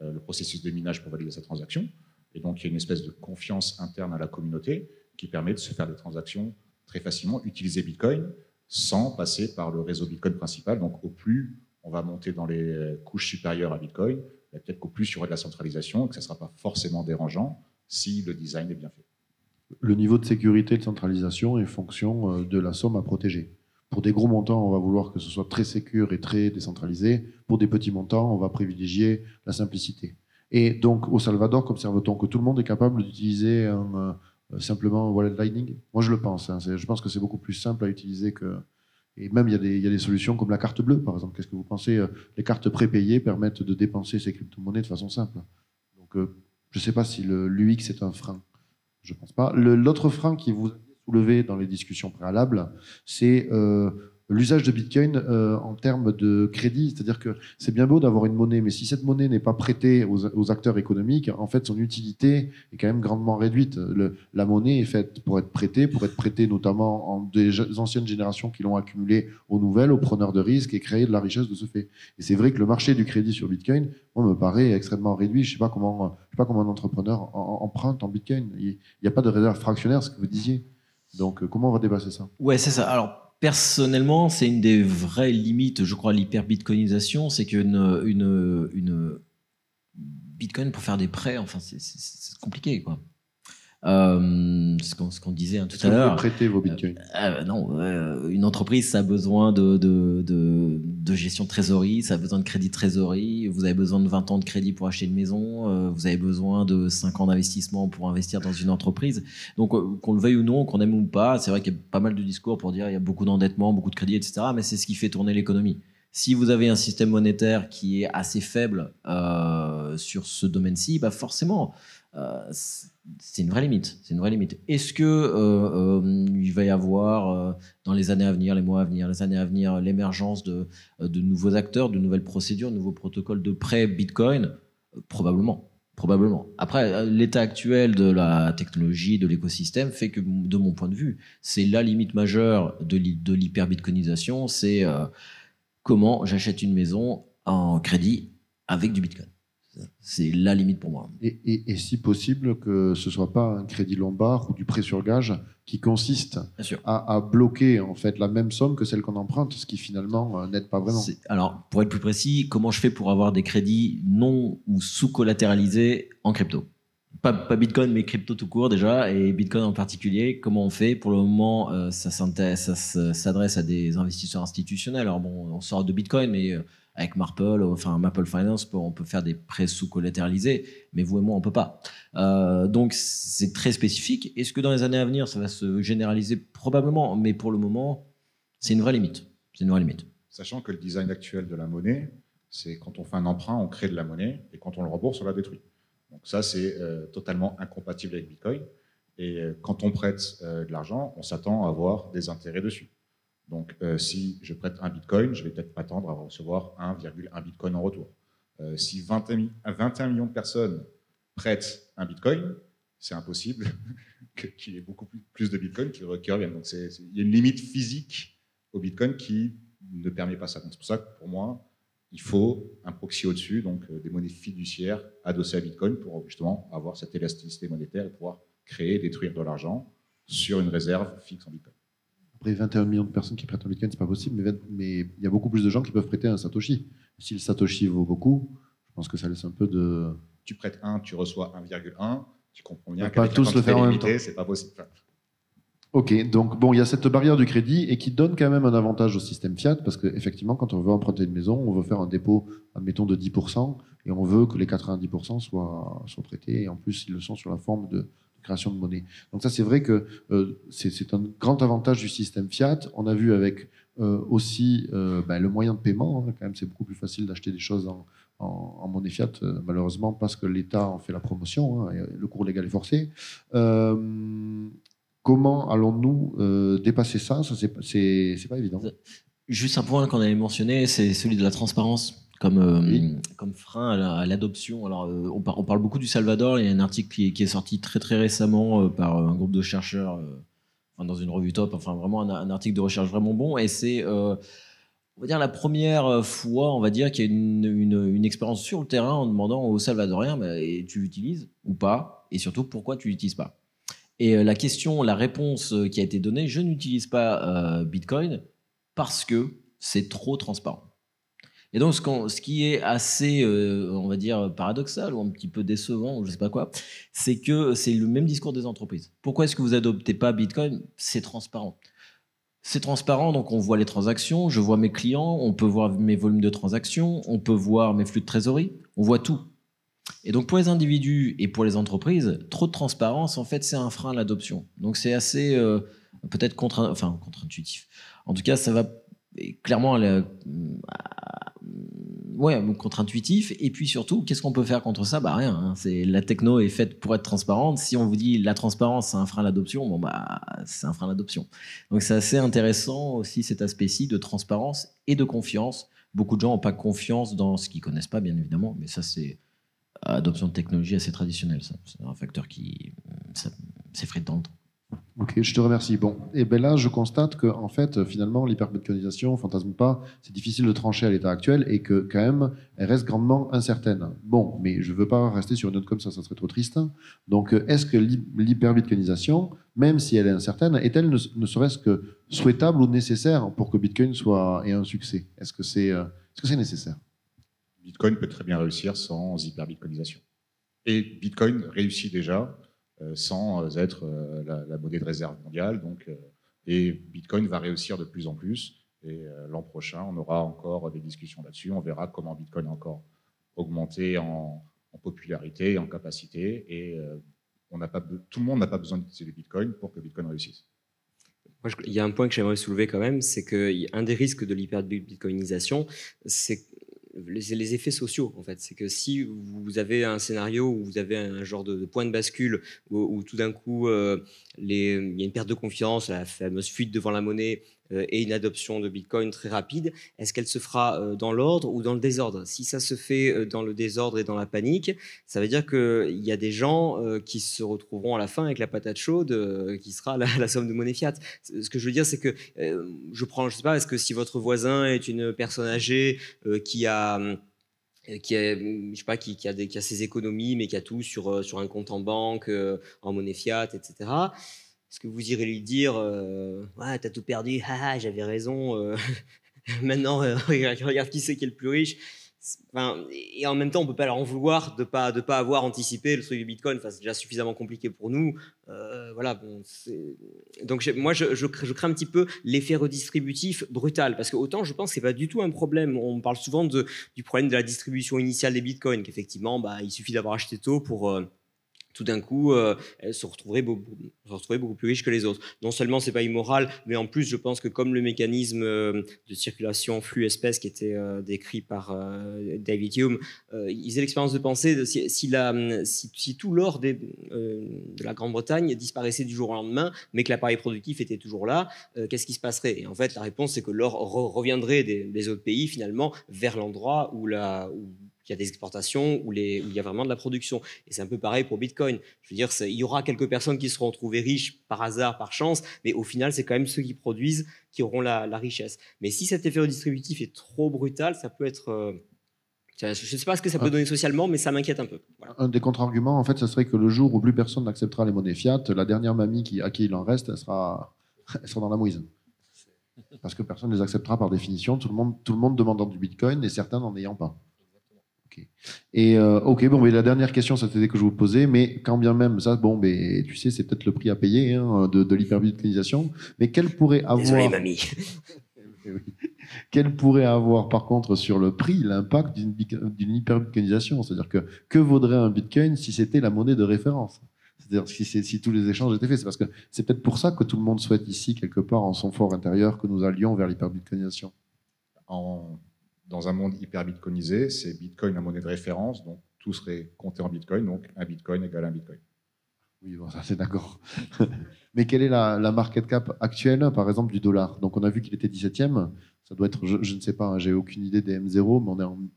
le processus de minage pour valider sa transaction. Et donc, il y a une espèce de confiance interne à la communauté qui permet de se faire des transactions très facilement, utiliser Bitcoin sans passer par le réseau Bitcoin principal. Donc, au plus on va monter dans les couches supérieures à Bitcoin, peut-être qu'au plus il y aura de la centralisation et que ça ne sera pas forcément dérangeant si le design est bien fait. Le niveau de sécurité de centralisation est fonction de la somme à protéger. Pour des gros montants, on va vouloir que ce soit très sécure et très décentralisé. Pour des petits montants, on va privilégier la simplicité. Et donc, au Salvador, observe-t-on que tout le monde est capable d'utiliser simplement un wallet Lightning? Moi, je le pense. Je pense que c'est beaucoup plus simple à utiliser que... Et même, il y a des solutions comme la carte bleue, par exemple. Qu'est-ce que vous pensez? Les cartes prépayées permettent de dépenser ces crypto-monnaies de façon simple. Donc, je ne sais pas si l'UX est un frein. Je ne pense pas. L'autre frein qui vous a soulevé dans les discussions préalables, c'est l'usage de Bitcoin en termes de crédit. C'est-à-dire que c'est bien beau d'avoir une monnaie, mais si cette monnaie n'est pas prêtée aux acteurs économiques, en fait, son utilité est quand même grandement réduite. La monnaie est faite pour être prêtée notamment en des anciennes générations qui l'ont accumulée aux nouvelles, aux preneurs de risques et créer de la richesse de ce fait. Et c'est vrai que le marché du crédit sur Bitcoin, moi, me paraît extrêmement réduit. Je sais pas comment un entrepreneur emprunte en Bitcoin. Il n'y a pas de réserve fractionnaire, ce que vous disiez. Donc, comment on va dépasser ça? Ouais, c'est ça. Alors, personnellement, c'est une des vraies limites, je crois, à l'hyper-bitcoinisation, c'est qu'une Bitcoin pour faire des prêts, enfin, c'est compliqué, quoi. Ce qu'on disait tout à l'heure. Vous pouvez prêter vos bitcoins? Non, une entreprise, ça a besoin de gestion de trésorerie, ça a besoin de crédit de trésorerie, vous avez besoin de 20 ans de crédit pour acheter une maison, vous avez besoin de 5 ans d'investissement pour investir dans une entreprise. Donc, qu'on le veuille ou non, qu'on aime ou pas, c'est vrai qu'il y a pas mal de discours pour dire il y a beaucoup d'endettement, beaucoup de crédit, etc. Mais c'est ce qui fait tourner l'économie. Si vous avez un système monétaire qui est assez faible sur ce domaine-ci, bah forcément, c'est une vraie limite. C'est une vraie limite. Est-ce que il va y avoir dans les années à venir, les mois à venir, les années à venir, l'émergence de nouveaux acteurs, de nouvelles procédures, de nouveaux protocoles de prêt Bitcoin? Probablement. Probablement. Après, l'état actuel de la technologie, de l'écosystème, fait que, de mon point de vue, c'est la limite majeure de l'hyper-bitcoinisation. C'est comment j'achète une maison en crédit avec du Bitcoin. C'est la limite pour moi. Et si possible, que ce ne soit pas un crédit lombard ou du prêt sur gage qui consiste à bloquer en fait la même somme que celle qu'on emprunte, ce qui finalement n'aide pas vraiment. Alors, pour être plus précis, comment je fais pour avoir des crédits non ou sous-collatéralisés en crypto? Pas Bitcoin, mais crypto tout court déjà, et Bitcoin en particulier. Comment on fait? Pour le moment, ça s'adresse à des investisseurs institutionnels. Alors bon, on sort de Bitcoin, mais avec Maple Finance, on peut faire des prêts sous-collatéralisés, mais vous et moi, on peut pas. Donc, c'est très spécifique. Est-ce que dans les années à venir, ça va se généraliser? Probablement, mais pour le moment, c'est une vraie limite. C'est une vraie limite. Sachant que le design actuel de la monnaie, c'est quand on fait un emprunt, on crée de la monnaie, et quand on le rembourse, on la détruit. Donc ça, c'est totalement incompatible avec Bitcoin. Et quand on prête de l'argent, on s'attend à avoir des intérêts dessus. Donc si je prête un Bitcoin, je vais peut-être m'attendre à recevoir 1,1 Bitcoin en retour. Si 21 millions de personnes prêtent un Bitcoin, c'est impossible qu'il y ait beaucoup plus de Bitcoin qui reviennent. Donc il y a une limite physique au Bitcoin qui ne permet pas ça. Donc c'est pour ça que pour moi, il faut un proxy au-dessus, donc des monnaies fiduciaires adossées à Bitcoin pour justement avoir cette élasticité monétaire et pouvoir créer et détruire de l'argent sur une réserve fixe en Bitcoin. Après, 21 millions de personnes qui prêtent un Bitcoin, c'est pas possible, mais il y a beaucoup plus de gens qui peuvent prêter un Satoshi. Si le Satoshi vaut beaucoup, je pense que ça laisse un peu de... Tu prêtes 1, tu reçois 1,1, tu comprends bien pas tous le faire en même temps. C'est pas possible. Ok, donc bon, il y a cette barrière du crédit et qui donne quand même un avantage au système Fiat parce qu'effectivement, quand on veut emprunter une maison, on veut faire un dépôt, admettons, de 10% et on veut que les 90% soient prêtés et en plus, ils le sont sur la forme de création de monnaie. Donc ça, c'est vrai que c'est un grand avantage du système Fiat. On a vu avec aussi le moyen de paiement, hein, quand même, c'est beaucoup plus facile d'acheter des choses en monnaie Fiat, malheureusement, parce que l'État en fait la promotion, hein, et le cours légal est forcé. Comment allons-nous dépasser ça? Ça, c'est pas évident. Juste un point qu'on avait mentionné, c'est celui de la transparence comme frein à l'adoption. Alors, on parle beaucoup du Salvador. Il y a un article qui est sorti très très récemment par un groupe de chercheurs dans une revue top. Enfin, vraiment un article de recherche vraiment bon. Et c'est, on va dire, la première fois, on va dire, qu'il y a une expérience sur le terrain en demandant aux Salvadoriens, et tu l'utilises ou pas, et surtout pourquoi tu l'utilises pas. Et la réponse qui a été donnée, je n'utilise pas Bitcoin parce que c'est trop transparent. Et donc, ce qui est assez, on va dire, paradoxal ou un petit peu décevant, ou je ne sais pas quoi, c'est que c'est le même discours des entreprises. Pourquoi est-ce que vous adoptez pas Bitcoin? C'est transparent. C'est transparent, donc on voit les transactions, je vois mes clients, on peut voir mes volumes de transactions, on peut voir mes flux de trésorerie, on voit tout. Et donc pour les individus et pour les entreprises, trop de transparence, en fait, c'est un frein à l'adoption. Donc c'est assez peut-être contre-intuitif. En tout cas, ça va clairement contre-intuitif. Et puis surtout, qu'est-ce qu'on peut faire contre ça? Rien. Hein. La techno est faite pour être transparente. Si on vous dit la transparence, c'est un frein à l'adoption, c'est un frein à l'adoption. Donc c'est assez intéressant aussi cet aspect-ci de transparence et de confiance. Beaucoup de gens n'ont pas confiance dans ce qu'ils connaissent pas, bien évidemment, mais ça c'est adoption de technologie assez traditionnelle. Ça. C'est un facteur qui s'effrite dans le temps. Ok, je te remercie. Bon, et ben là, je constate que en fait, finalement, l'hyperbitcoinisation, fantasme pas, c'est difficile de trancher à l'état actuel et que quand même, elle reste grandement incertaine. Bon, mais je veux pas rester sur une note comme ça serait trop triste. Donc, est-ce que l'hyperbitcoinisation, même si elle est incertaine, est-elle ne serait-ce que souhaitable ou nécessaire pour que Bitcoin ait un succès? Est-ce que c'est nécessaire? Bitcoin peut très bien réussir sans hyperbitcoinisation. Et Bitcoin réussit déjà sans être la monnaie de réserve mondiale. Et Bitcoin va réussir de plus en plus. Et l'an prochain, on aura encore des discussions là-dessus. On verra comment Bitcoin a encore augmenté en popularité et en capacité. Et tout le monde n'a pas besoin d'utiliser Bitcoin pour que Bitcoin réussisse. Moi, il y a un point que j'aimerais soulever quand même, c'est qu'un des risques de l'hyperbitcoinisation, c'est les effets sociaux, en fait. C'est que si vous avez un scénario où vous avez un genre de point de bascule où tout d'un coup, il y a une perte de confiance, la fameuse fuite devant la monnaie et une adoption de Bitcoin très rapide, est-ce qu'elle se fera dans l'ordre ou dans le désordre? Si ça se fait dans le désordre et dans la panique, ça veut dire qu'il y a des gens qui se retrouveront à la fin avec la patate chaude qui sera la somme de monnaie fiat. Ce que je veux dire, c'est que je sais pas, est-ce que si votre voisin est une personne âgée qui a ses économies, mais qui a tout sur un compte en banque, en monnaie fiat, etc. Est-ce que vous irez lui dire ouais, t'as tout perdu, j'avais raison, maintenant regarde qui c'est qui est le plus riche. Et en même temps, on ne peut pas leur en vouloir de pas avoir anticipé le truc du Bitcoin. C'est déjà suffisamment compliqué pour nous. Donc moi, je crains un petit peu l'effet redistributif brutal. Parce que autant, je pense que ce n'est pas du tout un problème. On parle souvent du problème de la distribution initiale des Bitcoins, qu'effectivement, il suffit d'avoir acheté tôt pour... tout d'un coup, elles se retrouveraient beaucoup plus riches que les autres. Non seulement c'est pas immoral, mais en plus, je pense que comme le mécanisme de circulation flux-espèce qui était décrit par David Hume, ils aient l'expérience de penser si tout l'or de la Grande-Bretagne disparaissait du jour au lendemain, mais que l'appareil productif était toujours là, qu'est-ce qui se passerait? Et en fait, la réponse, c'est que l'or reviendrait des autres pays, finalement, vers l'endroit où il y a des exportations, où il y a vraiment de la production. Et c'est un peu pareil pour Bitcoin. Je veux dire, il y aura quelques personnes qui seront retrouvées riches par hasard, par chance, mais au final, c'est quand même ceux qui produisent qui auront la richesse. Mais si cet effet redistributif est trop brutal, ça peut être... je ne sais pas ce que ça peut donner socialement, mais ça m'inquiète un peu. Voilà. Un des contre-arguments, en fait, ce serait que le jour où plus personne n'acceptera les monnaies fiat, la dernière mamie à qui il en reste, elle sera dans la mouise. Parce que personne ne les acceptera par définition, tout le monde demandant du Bitcoin et certains n'en ayant pas. Et ok, bon, mais la dernière question, c'était que je vous posais, mais quand bien même ça, bon, mais tu sais, c'est peut-être le prix à payer hein, de l'hyperbitcoinisation, mais quel pourrait avoir, Désolé, mamie. quel pourrait avoir par contre sur le prix l'impact d'une hyperbitcoinisation, c'est-à-dire que vaudrait un bitcoin si c'était la monnaie de référence? C'est-à-dire si tous les échanges étaient faits, c'est parce que c'est peut-être pour ça que tout le monde souhaite ici quelque part en son fort intérieur que nous allions vers l'hyperbitcoinisation. Dans un monde hyper bitcoinisé, c'est Bitcoin la monnaie de référence, donc tout serait compté en Bitcoin, donc un Bitcoin égale un Bitcoin. Oui, bon, ça c'est d'accord. Mais quelle est la market cap actuelle, par exemple, du dollar? Donc on a vu qu'il était 17e, ça doit être, je ne sais pas, hein, j'ai aucune idée des M0, mais on est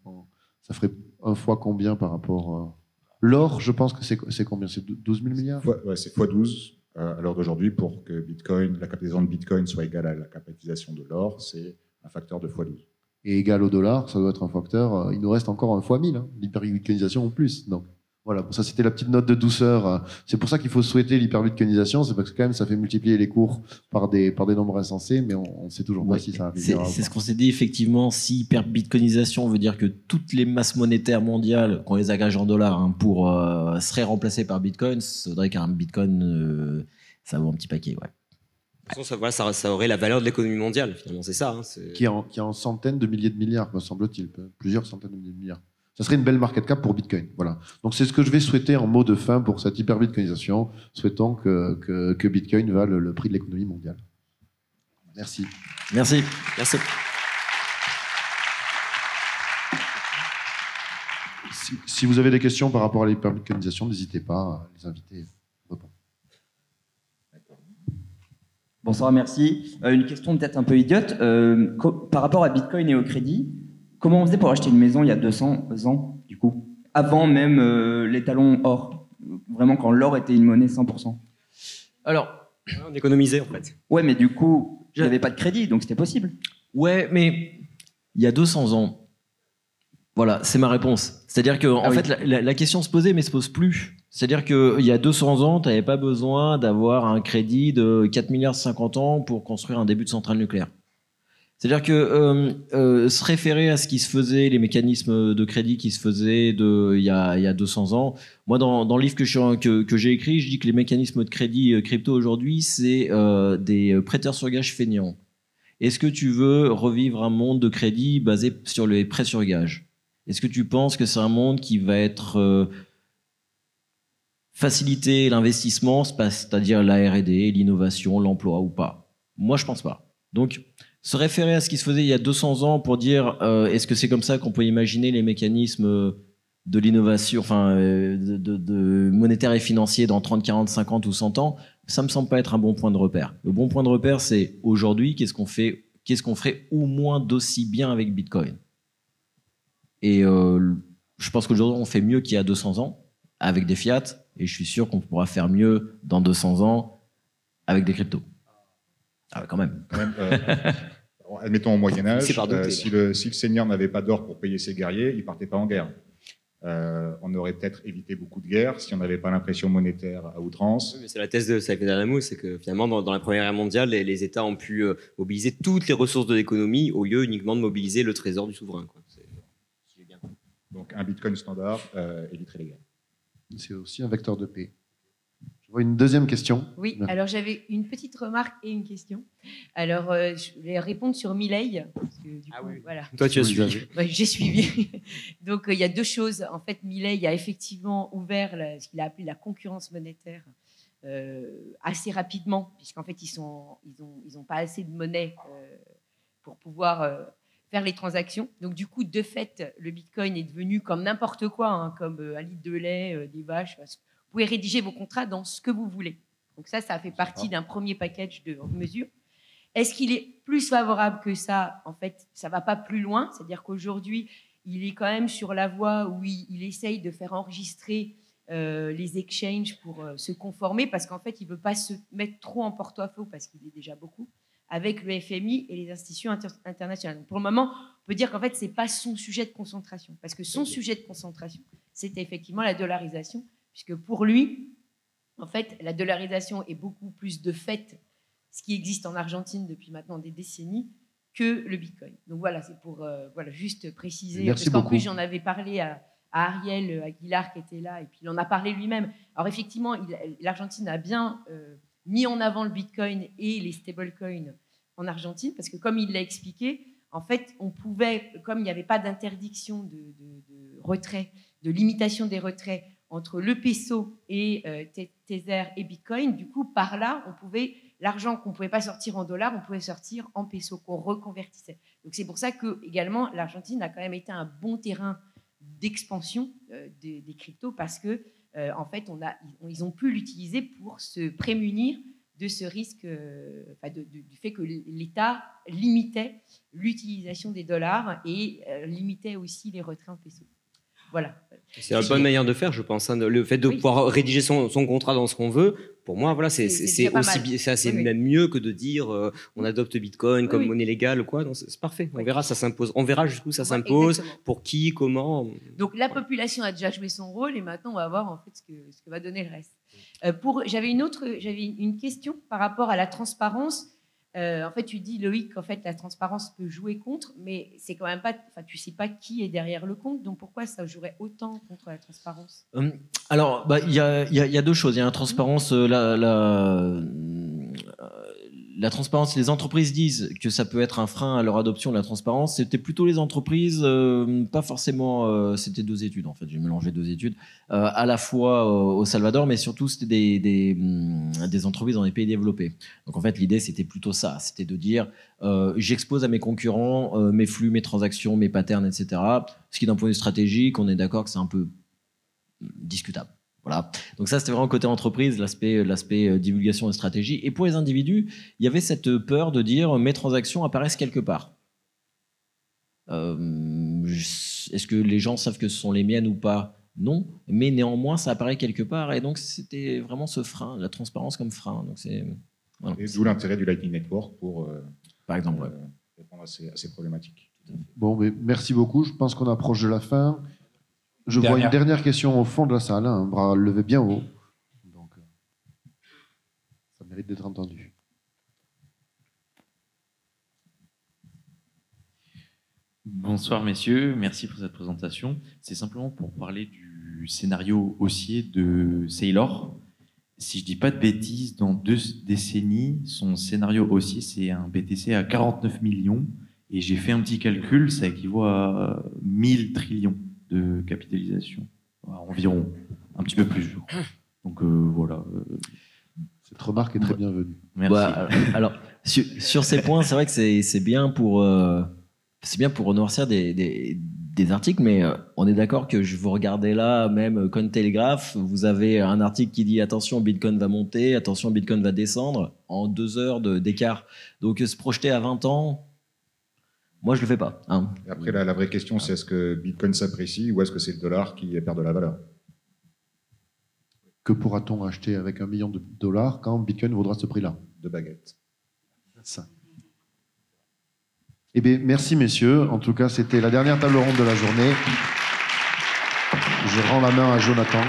ça ferait un fois combien par rapport... L'or, je pense que c'est combien? C'est 12 000 milliards? Ouais, c'est x12 à l'heure d'aujourd'hui pour que Bitcoin, la capitalisation de Bitcoin soit égale à la capitalisation de l'or, c'est un facteur de x12. Et égal au dollar, ça doit être un facteur. Il nous reste encore un fois 1000, hein, l'hyperbitcoinisation en plus. Donc voilà, bon, ça c'était la petite note de douceur. C'est pour ça qu'il faut souhaiter l'hyperbitcoinisation, c'est parce que quand même ça fait multiplier les cours par des nombres insensés, mais on ne sait toujours pas si ça arrivera. C'est ce qu'on s'est dit effectivement. Si hyperbitcoinisation veut dire que toutes les masses monétaires mondiales, qu'on les engage en dollars, hein, seraient remplacées par Bitcoin, ça voudrait qu'un Bitcoin, ça vaut un petit paquet, ouais. De toute façon, ça aurait la valeur de l'économie mondiale, finalement, c'est ça. Hein, qui est en centaines de milliers de milliards, me semble-t-il, plusieurs centaines de milliers de milliards. Ça serait une belle market cap pour Bitcoin. Voilà. Donc c'est ce que je vais souhaiter en mot de fin pour cette hyperbitcoinisation. Souhaitons que Bitcoin vale le prix de l'économie mondiale. Merci. Merci. Merci. Si vous avez des questions par rapport à l'hyperbitcoinisation, n'hésitez pas à les inviter. Bonsoir, merci. Une question peut-être un peu idiote. Par rapport à Bitcoin et au crédit, comment on faisait pour acheter une maison il y a 200 ans, du coup, avant même les talons or, vraiment quand l'or était une monnaie 100%? Alors, on économisait en fait. Ouais, mais du coup, je n'avais pas de crédit, donc c'était possible. Ouais, mais il y a 200 ans, voilà, c'est ma réponse. C'est-à-dire que en fait, la question se posait, mais se pose plus. C'est-à-dire qu'il y a 200 ans, tu n'avais pas besoin d'avoir un crédit de 4 milliards 50 ans pour construire un début de centrale nucléaire. C'est-à-dire que se référer à ce qui se faisait, les mécanismes de crédit qui se faisaient il y a 200 ans, moi, dans le livre que j'ai écrit, je dis que les mécanismes de crédit crypto aujourd'hui, c'est des prêteurs sur gage feignants. Est-ce que tu veux revivre un monde de crédit basé sur les prêts sur gage? Est-ce que tu penses que c'est un monde qui va être... faciliter l'investissement, c'est-à-dire la R&D, l'innovation, l'emploi ou pas? Moi, je pense pas. Donc, se référer à ce qui se faisait il y a 200 ans pour dire est-ce que c'est comme ça qu'on peut imaginer les mécanismes de l'innovation, enfin, de monétaire et financier dans 30, 40, 50 ou 100 ans, ça me semble pas être un bon point de repère. Le bon point de repère, c'est aujourd'hui, qu'est-ce qu'on ferait au moins d'aussi bien avec Bitcoin? Et je pense qu'aujourd'hui, on fait mieux qu'il y a 200 ans avec des fiat, et je suis sûr qu'on pourra faire mieux dans 200 ans avec des cryptos. Ah ouais, quand même. Admettons au Moyen-Âge, si le seigneur n'avait pas d'or pour payer ses guerriers, il ne partait pas en guerre. On aurait peut-être évité beaucoup de guerres si on n'avait pas l'impression monétaire à outrance. Oui, c'est la thèse de Saïd Al-Amou, c'est que finalement, dans la Première Guerre mondiale, les États ont pu mobiliser toutes les ressources de l'économie au lieu uniquement de mobiliser le trésor du souverain. Quoi. Donc un Bitcoin standard éviterait les guerres. C'est aussi un vecteur de paix. Je vois une deuxième question. Oui, alors j'avais une petite remarque et une question. Alors, je vais répondre sur Milei. Parce que, du coup, oui. Voilà. Toi, tu as suivi. Ouais, j'ai suivi. Donc, il y a deux choses. En fait, Milei a effectivement ouvert ce qu'il a appelé la concurrence monétaire assez rapidement, puisqu'en fait, ils ont pas assez de monnaie pour pouvoir... faire les transactions. Donc, du coup, de fait, le Bitcoin est devenu comme n'importe quoi, hein, comme un litre de lait, des vaches. Vous pouvez rédiger vos contrats dans ce que vous voulez. Donc ça fait partie d'un premier package de mesures. Est-ce qu'il est plus favorable que ça? En fait, ça ne va pas plus loin. C'est-à-dire qu'aujourd'hui, il est quand même sur la voie où il essaye de faire enregistrer les exchanges pour se conformer, parce qu'en fait, il ne veut pas se mettre trop en porte-à-faux, parce qu'il est déjà beaucoup, avec le FMI et les institutions internationales. Donc pour le moment, on peut dire qu'en fait, ce n'est pas son sujet de concentration. Parce que son sujet de concentration, c'était effectivement la dollarisation, puisque pour lui, en fait, la dollarisation est beaucoup plus de fait, ce qui existe en Argentine depuis maintenant des décennies, que le Bitcoin. Donc voilà, c'est pour juste préciser. Merci parce qu'en beaucoup. plus, j'en avais parlé à Ariel Aguilar qui était là, et puis il en a parlé lui-même. Alors effectivement, l'Argentine a bien mis en avant le Bitcoin et les stablecoins en Argentine, parce que comme il l'a expliqué, en fait, on pouvait, comme il n'y avait pas d'interdiction de retrait, de limitation des retraits entre le peso et Tether et Bitcoin, du coup, par là, l'argent qu'on ne pouvait pas sortir en dollars, on pouvait sortir en peso, qu'on reconvertissait. Donc c'est pour ça que également l'Argentine a quand même été un bon terrain d'expansion des cryptos, parce que en fait, ils ont pu l'utiliser pour se prémunir de ce risque, du fait que l'État limitait l'utilisation des dollars et limitait aussi les retraits en peso. Voilà. C'est la bonne manière de faire, je pense. Hein. Le fait de pouvoir rédiger son contrat dans ce qu'on veut, pour moi, voilà, c'est assez même mieux que de dire on adopte Bitcoin comme monnaie légale ou quoi. C'est parfait. On verra, ça s'impose. On verra jusqu'où ça s'impose, pour qui, comment. Donc la population a déjà joué son rôle et maintenant on va voir en fait ce que va donner le reste. J'avais une question par rapport à la transparence. En fait, tu dis, Loïc, qu'en fait, la transparence peut jouer contre, mais c'est quand même pas, tu sais pas qui est derrière le compte, donc pourquoi ça jouerait autant contre la transparence? Alors, il y a deux choses. Il y a la transparence, la transparence. Les entreprises disent que ça peut être un frein à leur adoption de la transparence. C'était plutôt les entreprises, pas forcément. C'était deux études en fait. J'ai mélangé deux études, à la fois au Salvador, mais surtout c'était des entreprises dans les pays développés. Donc en fait, l'idée c'était plutôt ça. C'était de dire j'expose à mes concurrents mes flux, mes transactions, mes patterns, etc. Ce qui d'un point de vue stratégique, on est d'accord que c'est un peu discutable. Voilà. Donc ça, c'était vraiment côté entreprise, l'aspect divulgation et stratégie. Et pour les individus, il y avait cette peur de dire mes transactions apparaissent quelque part. Est-ce que les gens savent que ce sont les miennes ou pas? Non, mais néanmoins, ça apparaît quelque part. Et donc, c'était vraiment ce frein, la transparence comme frein. Donc, voilà. Et d'où l'intérêt du Lightning Network pour par exemple, répondre à ces problématiques. Bon, mais merci beaucoup. Je pense qu'on approche de la fin. Je vois une dernière question au fond de la salle, un bras levé bien haut. Donc, ça mérite d'être entendu. Bonsoir messieurs, merci pour cette présentation. C'est simplement pour parler du scénario haussier de Saylor. Si je ne dis pas de bêtises, dans 2 décennies, son scénario haussier, c'est un BTC à 49 millions. Et j'ai fait un petit calcul, ça équivaut à 1000 trillions de capitalisation, environ, un petit peu plus. Donc voilà. Cette remarque est très bienvenue. Merci. Alors, sur ces points, c'est vrai que c'est bien pour noircir des articles, mais on est d'accord que je vous regardez là, même Cointelegraph, vous avez un article qui dit attention, Bitcoin va monter, attention, Bitcoin va descendre, en 2 heures d'écart. Donc se projeter à 20 ans, moi je le fais pas. Hein. Et après, la vraie question, c'est est-ce que Bitcoin s'apprécie ou est-ce que c'est le dollar qui perd de la valeur? Que pourra-t-on acheter avec $1 million quand Bitcoin vaudra ce prix-là? 2 baguettes. Ça. Eh bien, merci messieurs. En tout cas, c'était la dernière table ronde de la journée. Je rends la main à Jonathan.